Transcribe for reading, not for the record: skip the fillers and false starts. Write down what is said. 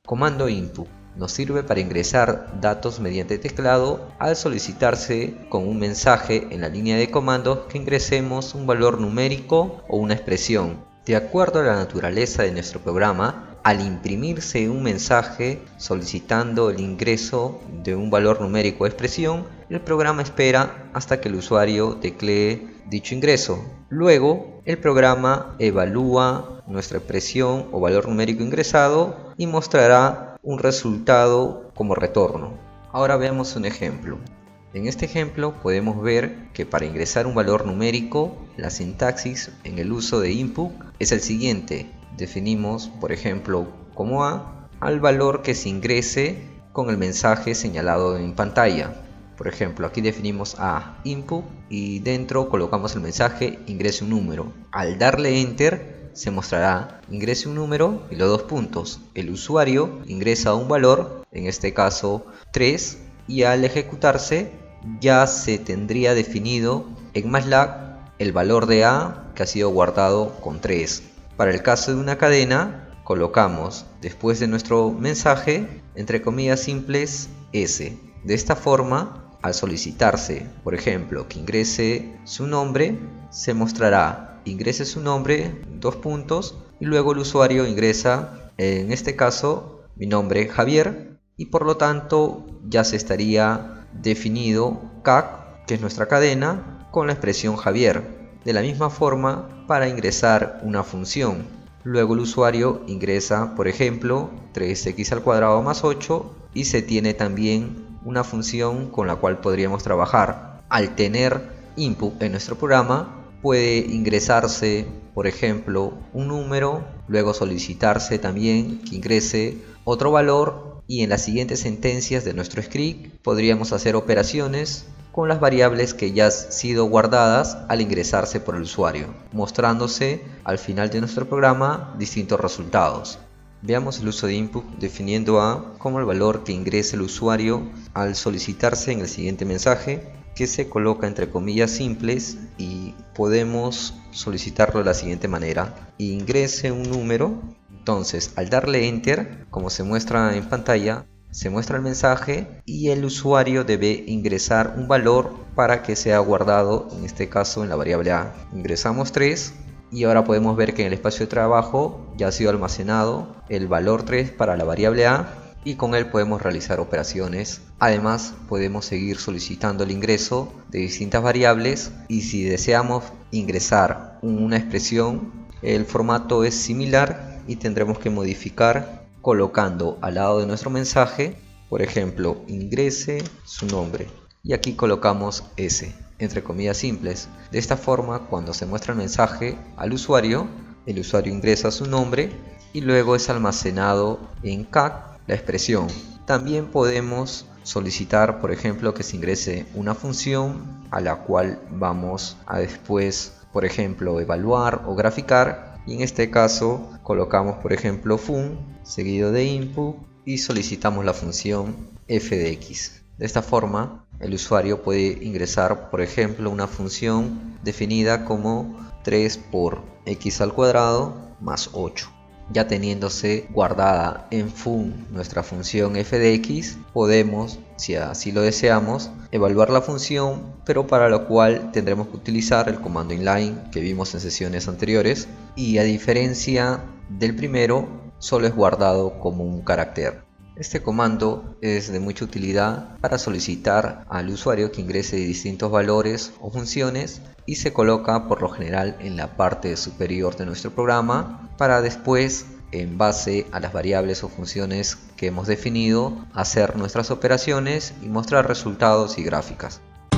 Comando input nos sirve para ingresar datos mediante teclado al solicitarse con un mensaje en la línea de comandos que ingresemos un valor numérico o una expresión. De acuerdo a la naturaleza de nuestro programa, al imprimirse un mensaje solicitando el ingreso de un valor numérico o expresión, el programa espera hasta que el usuario teclee dicho ingreso. Luego, el programa evalúa nuestra expresión o valor numérico ingresado y mostrará un resultado como retorno. Ahora veamos un ejemplo. En este ejemplo podemos ver que para ingresar un valor numérico, la sintaxis en el uso de input es el siguiente. Definimos, por ejemplo, como A al valor que se ingrese con el mensaje señalado en pantalla. Por ejemplo, aquí definimos a input y dentro colocamos el mensaje ingrese un número. Al darle enter se mostrará ingrese un número y los 2 puntos. El usuario ingresa un valor, en este caso 3, y al ejecutarse ya se tendría definido en MATLAB el valor de A que ha sido guardado con 3. Para el caso de una cadena, colocamos después de nuestro mensaje, entre comillas simples, S. De esta forma, al solicitarse, por ejemplo, que ingrese su nombre, se mostrará ingrese su nombre, 2 puntos, y luego el usuario ingresa, en este caso, mi nombre Javier, y por lo tanto ya se estaría definido CAC, que es nuestra cadena, con la expresión Javier. De la misma forma, para ingresar una función, luego el usuario ingresa, por ejemplo, 3x al cuadrado más 8 y se tiene también una función con la cual podríamos trabajar. Al tener input en nuestro programa, puede ingresarse, por ejemplo, un número, luego solicitarse también que ingrese otro valor y en las siguientes sentencias de nuestro script podríamos hacer operaciones con las variables que ya han sido guardadas al ingresarse por el usuario, mostrándose al final de nuestro programa distintos resultados. Veamos el uso de input definiendo A como el valor que ingrese el usuario al solicitarse en el siguiente mensaje, que se coloca entre comillas simples y podemos solicitarlo de la siguiente manera: ingrese un número. Entonces, al darle enter, como se muestra en pantalla, se muestra el mensaje y el usuario debe ingresar un valor para que sea guardado, en este caso en la variable A. Ingresamos 3 y ahora podemos ver que en el espacio de trabajo ya ha sido almacenado el valor 3 para la variable A y con él podemos realizar operaciones. Además, podemos seguir solicitando el ingreso de distintas variables y si deseamos ingresar una expresión, el formato es similar y tendremos que modificar colocando al lado de nuestro mensaje, por ejemplo, ingrese su nombre y aquí colocamos S, entre comillas simples. De esta forma, cuando se muestra el mensaje al usuario, el usuario ingresa su nombre y luego es almacenado en CAC la expresión. También podemos solicitar, por ejemplo, que se ingrese una función a la cual vamos a después, por ejemplo, evaluar o graficar. Y en este caso colocamos, por ejemplo, fun seguido de input y solicitamos la función f de x. De esta forma el usuario puede ingresar, por ejemplo, una función definida como 3 por x al cuadrado más 8. Ya teniéndose guardada en fun nuestra función f de x, podemos, si así lo deseamos, evaluar la función, pero para lo cual tendremos que utilizar el comando inline que vimos en sesiones anteriores, y a diferencia del primero, solo es guardado como un carácter. Este comando es de mucha utilidad para solicitar al usuario que ingrese distintos valores o funciones y se coloca por lo general en la parte superior de nuestro programa para después, en base a las variables o funciones que hemos definido, hacer nuestras operaciones y mostrar resultados y gráficas.